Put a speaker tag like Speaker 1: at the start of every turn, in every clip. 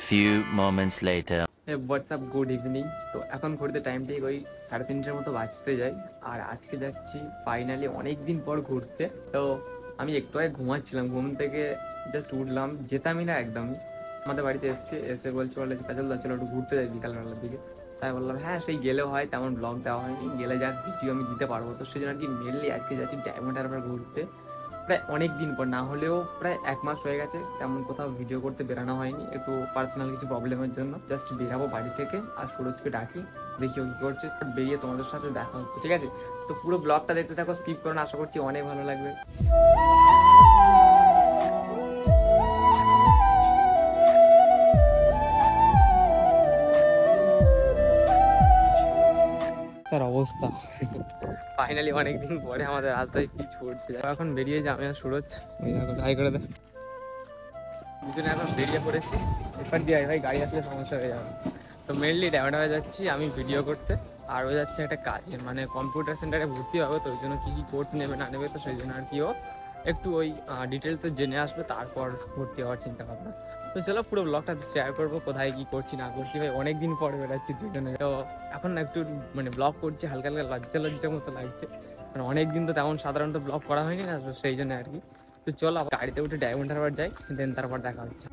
Speaker 1: few moments later.
Speaker 2: WhatsApp good evening. তো এখন ঘুরতে টাইম ঠিক ওই 3:30টার মতো বাজতে যাই। আর আজকে যাচ্ছি ফাইনালি অনেক দিন পর ঘুরতে। তো আমি একটু আগে ঘুমাচ্ছিলাম, ঘুম থেকে জাস্ট উঠলাম, যেতামই না একদমই। আমাদের বাড়িতে এসে বলছে কাজল যাচ্ছিল একটু ঘুরতে যাই বিকালবেলার দিকে। তাই বললাম হ্যাঁ সেই গেলেও হয়, তেমন ব্লগ দেওয়া হয়নি, গেলে যাক ভিডিও আমি দিতে পারবো। তো সেই জন্য আর কি মেনলি আজকে যাচ্ছি ডায়মন্ড হারবার ঘুরতে। প্রায় অনেক দিন পর, না হলেও প্রায় 1 মাস হয়ে গেছে তেমন কোথাও ভিডিও করতে বেরোনো হয়নি, একটু পার্সোনাল কিছু প্রবলেমের জন্য। জাস্ট বেরাবো বাড়ি থেকে, আর সুরজকে ডাকি, দেখি ও কী করছে, বেরিয়ে তোমাদের সাথে দেখা হচ্ছে, ঠিক আছে? তো পুরো ব্লগটা দেখতে থাকো, স্কিপ করো না, আশা করছি অনেক ভালো লাগবে। তার অবস্থা ফাইনালি অনেকদিন পরে আমাদের রাস্তায় পিচ পড়ছে। এখন বেরিয়ে যাই আমি আর সুরজ, ওই দেখো ট্রাই করে দেয়, দুজনে এখন বেরিয়ে পড়েছি। এরপর দিয়ে ভাই গাড়ি আসলে সমস্যা হয়ে যাবে। তো মেনলি ডায়মন্ড হারবার যাচ্ছি আমি ভিডিও করতে, আর ও যাচ্ছে একটা কাজে, মানে কম্পিউটার সেন্টারে ভর্তি হবে। তো ওই জন্য কী কী কোর্স নেবে না নেবে, তো সেই জন্য আর কি ও একটু ওই ডিটেলসে জেনে আসবে, তারপর ভর্তি হওয়ার চিন্তা ভাবনা। তো চলো পুরো ব্লগটা শেয়ার করবো, কোথায় কী করছি না করছি। ভাই অনেক দিন পরে বেরোচ্ছি দুজনে, তো এখন না একটু মানে ব্লগ করছি, হালকা হালকা লজ্জা লজ্জার মতো লাগছে, মানে অনেক দিন তো তেমন সাধারণত ব্লগ করা হয়নি না, তো সেই জন্য আর কি। তো চলো গাড়িতে উঠে ডায়মন্ড হারবার যাই, দেন তারপর দেখা হচ্ছে।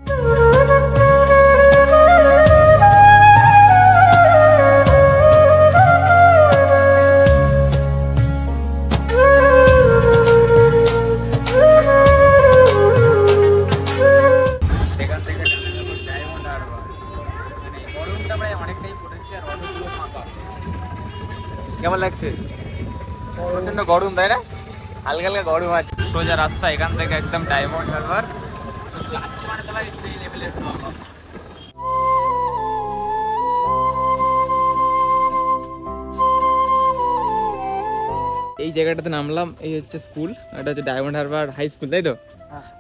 Speaker 2: এখান থেকে ডায়মন্ড হারবার, মানে গরমটা প্রায় অনেকটাই পড়েছে আর অনেকগুলো ফাঁকা। কেমন লাগছে? প্রচন্ড গরম তাই না? হালকা হালকা গরম আছে। সোজা রাস্তা এখান থেকে একদম ডায়মন্ড হারবার, যাচ্ছি মানে তো ভাই সেই লেভেলের প্রবলেম। এই জায়গাটাতে নামলাম, এই হচ্ছে স্কুল, এটা হচ্ছে ডায়মন্ড হারবার হাই স্কুল, তাই তো?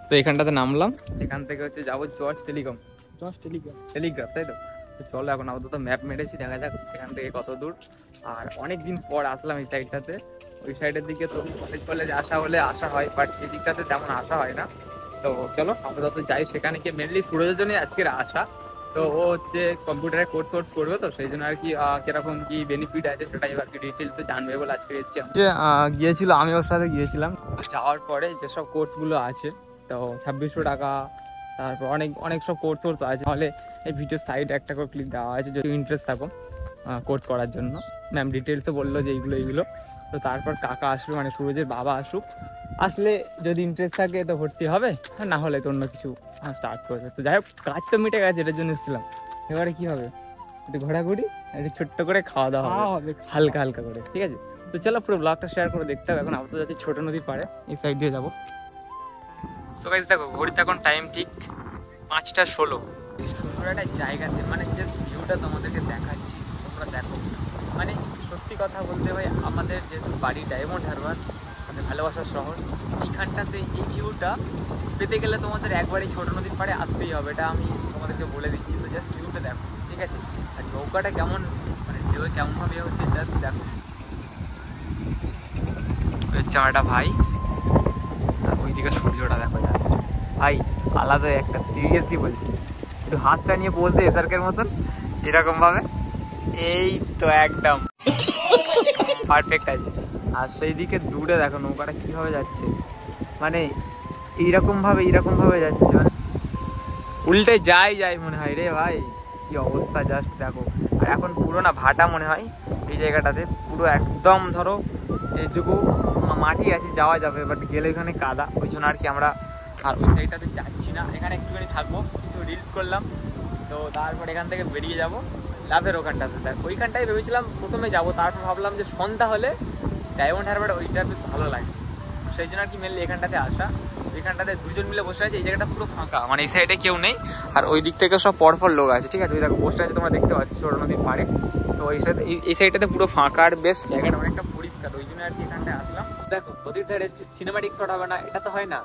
Speaker 2: তো এখানটাতে নামলাম, এখান থেকে হচ্ছে যাবো জর্জ টেলিগ্রাফ, তাই তো? তো চলো এখন আপাতত ম্যাপ মেরেছি, দেখা যাক এখান থেকে কত দূর। আর অনেক দিন পর আসলাম এই সাইডটাতে, ওই সাইডের দিকে তো কলেজ আসা হলে আসা হয়, বাট এই দিকটাতে তেমন আসা হয় না। তো চলো আপাতত যাই সেখানে, গিয়ে মেনলি সুরজের জন্যই আজকের আসা। তো ও হচ্ছে কম্পিউটারে কোর্স করবে, তো সেই জন্য আর কি কিরকম কি বেনিফিট আছে সেটাই আর কি ডিটেলসে জানবে বলে আজকে এসেছি। গিয়েছিল, আমি ওর সাথে গিয়েছিলাম, যাওয়ার পরে যেসব কোর্সগুলো আছে, তো 2600 টাকা, তারপর অনেক অনেক সব কোর্স আছে। তাহলে এই ভিডিওর সাইডে একটা করে ক্লিক দেওয়া আছে, যদি ইন্টারেস্ট থাকো কোর্স করার জন্য। ম্যাম ডিটেলসে বললো যে এইগুলো। তো তারপর কাকা আসবে, মানে সুরজের বাবা আসুক, আসলে যদি ইন্টারেস্ট থাকে তো ভর্তি হবে, আর না হলে তো অন্য কিছু স্টার্ট করবে। তো যাই হোক, কাজ তো মিটে গেছে, এটার জন্য এসেছিলাম। এবারে কি হবে, একটু ঘোরাঘুরি, একটু ছোট্ট করে খাওয়া দাওয়া হবে হালকা হালকা করে, ঠিক আছে? তো চলো পুরো ব্লগটা শেয়ার করে দেখতে হবে। এখন আপাতত যাচ্ছি ছোট নদীর পাড়ে, এই সাইড দিয়ে যাবো। সো গাইস দেখো ঘড়িতে এখন টাইম ঠিক 5টা 16। সুন্দর একটা জায়গাতে, মানে জাস্ট ভিউটা তোমাদেরকে দেখাচ্ছি, তোমরা দেখো। মানে সত্যি কথা বলতে ভাই, আমাদের যেহেতু বাড়ি ডায়মন্ড হারবার, মানে ভালোবাসার শহর, এইখানটাতে এই ভিউটা পেতে গেলে তোমাদের একবারই ছোট নদীর পাড়ে আসতেই হবে, এটা আমি তোমাদেরকে বলে দিচ্ছি। তো জাস্ট ভিউটা দেখো, ঠিক আছে? আর নৌকাটা কেমন, মানে ঢেউ কেমনভাবে হচ্ছে জাস্ট দেখো। হচ্ছে আমার একটা ভাই, ওইদিকে সূর্যটা দেখো যাচ্ছে ভাই, আলাদা একটা, সিরিয়াসলি বলছি। একটু হাতটা নিয়ে পোজ দে এসার্কের মতন, এরকম ভাবে, এই তো একদম পারফেক্ট আছে। আর সেই দিকে দূরে দেখো নৌকাটা কিভাবে যাচ্ছে, মানে এইরকম ভাবে যাচ্ছে, মানে উল্টে যাই মনে হয় রে ভাই, কি অবস্থা জাস্ট দেখো। আর এখন পুরো না ভাটা মনে হয় এই জায়গাটাতে, পুরো একদম ধরো এইটুকু মাটি আছে, যাওয়া যাবে, বাট গেলে ওইখানে কাদা, ওই জন্য আর কি আমরা আর ওই সাইডটাতে যাচ্ছি না। এখানে একটুখানি থাকবো, কিছু রিলস করলাম, তো তারপর এখান থেকে বেরিয়ে যাব লাভের ওখানটাতে। দেখ ওইখানটায় ভেবেছিলাম প্রথমে যাব, তারপর ভাবলাম যে সন্ধ্যা হলে ডায়মন্ড হারবার ওইটা বেশ ভালো লাগে, সেই জন্য আর কি মেনলি এখানটাতে আসা। এখানটাতে দুজন মিলে বসে আছে, এই জায়গাটা পুরো ফাঁকা, মানে এই সাইডে কেউ নেই, আর ওই দিক থেকে সব পরপর লোক আছে, ঠিক আছে? ওই দেখো বসে আছে, তোমরা দেখতে পাচ্ছ ছোট নদীর পাড়ে। তো এই সাইডে, এই সাইডটাতে পুরো ফাঁকা, আর বেশ জায়গাটা অনেকটা পরিষ্কার, ওই জন্য আর কি এখানটায় আসলাম। দেখো নদীর ধারে এসেছি, সিনেমাটিক শট হবে না, এটা তো হয় না।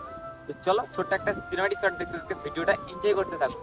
Speaker 2: তো চলো ছোট্ট একটা সিনেমাটিক শট দেখতে দেখতে ভিডিওটা এনজয় করতে থাকো।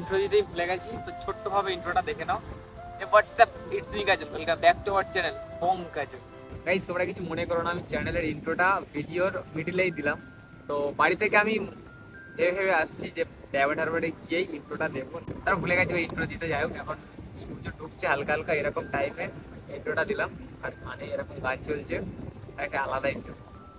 Speaker 2: ইন্ট্রো দিতেই ভুলে গেছি, তো ছোট্টভাবে ইন্ট্রোটা দেখে নাও। WhatsApp, it's me Kajal, welcome back to our channel home Kajal. Guys তোমরা কিছু মনে করো না, আমি চ্যানেলের ইন্ট্রোটা ভিডিওর মিডিলেই দিলাম। তো বাড়ি থেকে আমি ভেবে আসছি যে ডায়মন্ড হারবারে গিয়েই ইন্ট্রোটা দেবো, তারা ভুলে গেছে ওই ইন্ট্রো দিতে। যাই হোক, এখন সূর্য ঢুকছে হালকা হালকা, এরকম টাইমে ইন্ট্রোটা দিলাম। আর মানে এরকম গান চলছে, একটা আলাদাই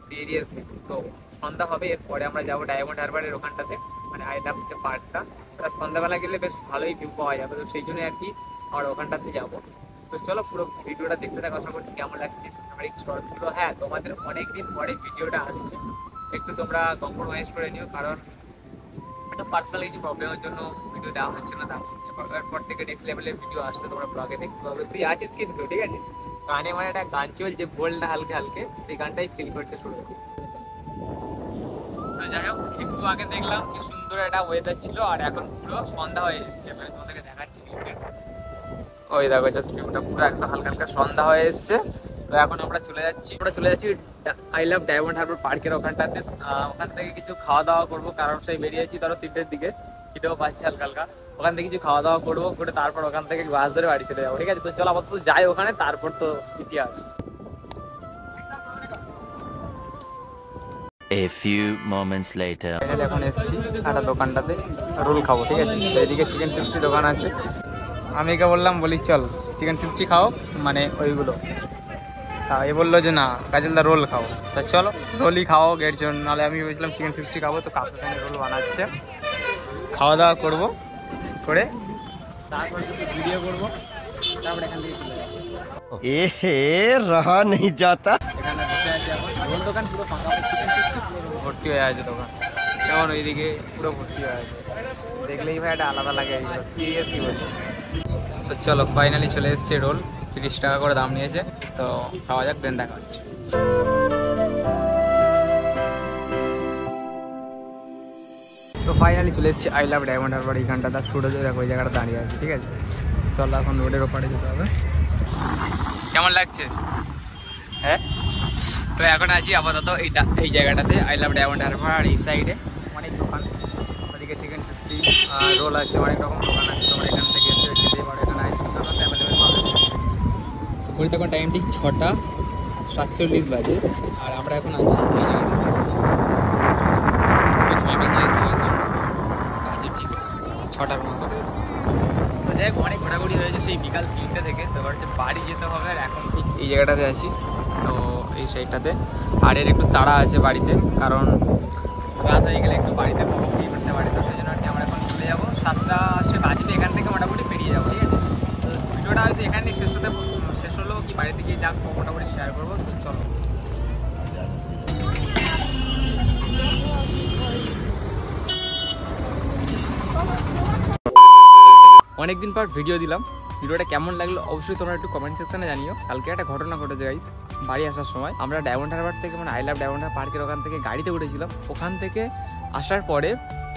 Speaker 2: সিরিয়াসলি। তো সন্ধ্যা হবে, এরপরে আমরা যাবো ডায়মন্ড হারবারের ওখানটাতে, মানে আইলাভ হচ্ছে পার্কটা। তারা সন্ধ্যাবেলা গেলে বেশ ভালোই ভিউ পাওয়া যাবে, তো সেই জন্য আর কি আমরা ওখানটাতে যাবো। তো চলো পুরো ভিডিওটা দেখতে থাকো, আশা করছি কেমন লাগছে আমার এই শর্ট ভিডিও। হ্যাঁ, তোমাদের অনেকদিন পরে ভিডিওটা আসছে, একটু তোমরা কম্প্রোমাইজ করে নিও, কারণ একটা পার্সোনাল কিছু প্রবলেমের জন্য ভিডিও দেওয়া হচ্ছে না। তারপর থেকে নেক্সট লেভেলের ভিডিও আসলে তোমরা ব্লগে দেখতে পাবে। তুই আছিস কিন্তু, ঠিক আছে? গানে মানে একটা গান চলছে, বলটা হালকা হালকে, সেই গানটাই ফিল করছে শুরু। তো যাই হোক, একটু আগে দেখলাম কি সুন্দর একটা ওয়েদার ছিল, আর এখন পুরো সন্ধ্যা হয়ে এসছে। মানে তোমাদেরকে দেখাচ্ছি, ওই দেখো জাস্ট ভিউটা পুরো একদম হালকা হালকা সন্ধ্যা হয়ে এসছে। তো এখন আমরা চলে যাচ্ছি আই লাভ ডায়মন্ড হারবার পার্কের ওখানটাতে। ওখান থেকে কিছু খাওয়া দাওয়া করবো, কারণ সেই বেরিয়েছি ধরো 3টের দিকে, খিদেও পাচ্ছে হালকা হালকা। ওখান থেকে কিছু খাওয়া দাওয়া করবো, করে তারপর ওখান থেকে বাস ধরে বাড়ি চলে যাবো, ঠিক আছে? তো চলো আপাতত যাই ওখানে, তারপর তো ইতিহাস।
Speaker 1: A few moments later.
Speaker 2: এখন এসেছি একটা দোকানটাতে, রোল খাবো, ঠিক আছে? তো এদিকে চিকেন 60 দোকান আছে। আমি একে বললাম, বলি চল চিকেন 60 খাও, মানে ওইগুলো। এ বললো যে না কাজলদা রোল খাও। তা চলো রোলই খাও এর জন্য, নাহলে আমি ভেবেছিলাম চিকেন 60 খাবো। তো কাকু রোল বানাচ্ছে, খাওয়া দাওয়া করবো, করে তারপর কিছু ভিডিও করবো, তারপর এখান থেকে চলে যাবো।
Speaker 1: रहा नहीं जाता।
Speaker 2: এখানে বসে আছে এখন, রোল দোকান পুরো ফাঁকা, চিকেন 60 পুরো ভর্তি হয়ে আছে দোকান। যেমন ওইদিকে পুরো ভর্তি হয়ে আছে, দেখলেই ভাই একটা আলাদা লাগে, সিরিয়াসলি বলছি। তো চলো ফাইনালি চলে এসছে রোল, 30 টাকা করে দাম নিয়েছে। তো খাওয়া যাক, দেন দেখা হচ্ছে। তো ফাইনালি চলে এসেছি আই লাভ ডায়মন্ড হারবার এইখানটা। ছোটো দেখো ওই জায়গাটা দাঁড়িয়ে আছে, ঠিক আছে? চলো এখন রোডের ওপারে যেতে হবে। কেমন লাগছে? হ্যাঁ, তো এখন আছি আপাতত এই জায়গাটাতে আই লাভ ডায়মন্ড হারবার। আর এই সাইডে অনেক দোকান, ওদিকে চিকেন 60 রোল আছে, অনেক রকম দোকান আছে। তোমরা এখান থেকে এসে খেতে পারো, এখানে আইসক্রিম অ্যাভেলেবেল পাবে। তো ঘড়িতে এখন টাইম ঠিক 6টা 47 বাজে, আর আমরা এখন আছি এই জায়গাটাতে, ঠিক 6টার মতো। তো যাই হোক, অনেক ঘোরাঘুরি হয়েছে সেই বিকাল 3টে থেকে। তো এবার হচ্ছে বাড়ি যেতে হবে, আর এখন ঠিক এই জায়গাটাতে আছি, তো এই সাইডটাতে। আর এর একটু তাড়া আছে বাড়িতে, কারণ রাত হয়ে গেলে একটু বাড়িতে বকাবকি করতে পারি। তো সেই জন্য আর কি আমরা এখন চলে যাবো, 7টা বাজবে, এখান থেকে মোটামুটি বেরিয়ে যাবো, ঠিক আছে? তো ভিডিওটা হয়তো এখানে শেষ হলো, কি বাড়িতে গিয়ে যাক মোটামুটি শেয়ার করবো। তো চলো। অনেকদিন পর ভিডিও দিলাম, ভিডিওটা কেমন লাগলো অবশ্যই তোমরা একটু কমেন্ট সেকশনে জানিও। কালকে একটা ঘটনা ঘটেছে গাইস, বাড়ি আসার সময় আমরা ডায়মন্ড হারবার থেকে, মানে আই লাভ ডায়মন্ড হারবার পার্কের ওখান থেকে গাড়িতে উঠেছিলাম। ওখান থেকে আসার পরে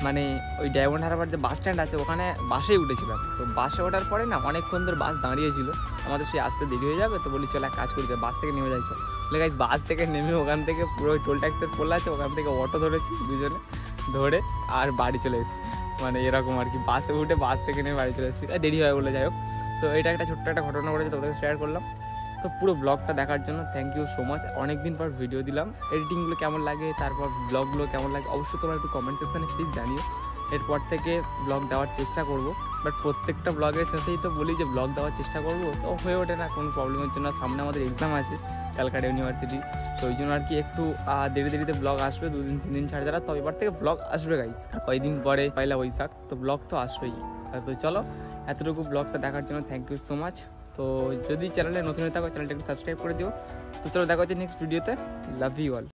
Speaker 2: মানে ওই ডায়মন্ড হারবার যে বাস স্ট্যান্ড আছে, ওখানে বাসেই উঠেছিলাম। তো বাসে ওঠার পরে না অনেকক্ষণ ধরে বাস দাঁড়িয়েছিল, আমাদের সেই আসতে দেরি হয়ে যাবে। তো বলি চল এক কাজ করি, বাস থেকে নেমে যাই। চল গাইস, বাস থেকে নেমে ওখান থেকে পুরো টোল ট্যাক্সের পোল আছে, ওখান থেকে অটো ধরেছি দুজনে, ধরে আর বাড়ি চলে এসেছি। মানে এরকম আর কি, বাসে উঠে বাস থেকে নেমে বাড়ি চলে এসেছি, দেরি হয় বলে। যাই হোক, তো এটা একটা ছোট্ট একটা ঘটনা ঘটেছে, তোমাদের শেয়ার করলাম। তো পুরো ব্লগটা দেখার জন্য থ্যাংক ইউ সো মাচ। অনেকদিন পর ভিডিও দিলাম, এডিটিংগুলো কেমন লাগে, তারপর ব্লগগুলো কেমন লাগে অবশ্যই তোমরা একটু কমেন্ট সেকশনে প্লিজ জানিও। এরপর থেকে ব্লগ দেওয়ার চেষ্টা করব, বাট প্রত্যেকটা ব্লগের শেষেই তো বলি যে ব্লগ দেওয়ার চেষ্টা করবো, তো হয়ে ওঠে না কোনো প্রবলেমের জন্য। সামনে আমাদের এক্সাম আছে ক্যালকাটা ইউনিভার্সিটি, তো ওই জন্য আর কি একটু দেরিতে ব্লগ আসবে, 2 দিন 3 দিন ছাড়া ছাড়া। তো এবার থেকে ব্লগ আসবে গাইস, আর কয়েকদিন পরে পয়লা বৈশাখ, তো ব্লগ তো আসবেই। তো চলো, এতটুকু ব্লগটা দেখার জন্য থ্যাংক ইউ সো মাচ। তো যদি চ্যানেলে নতুন হয়ে থাকো, চ্যানেলটা একটু সাবস্ক্রাইব করে দিও। তো চলো দেখা হচ্ছে নেক্সট ভিডিওতে। Love you all.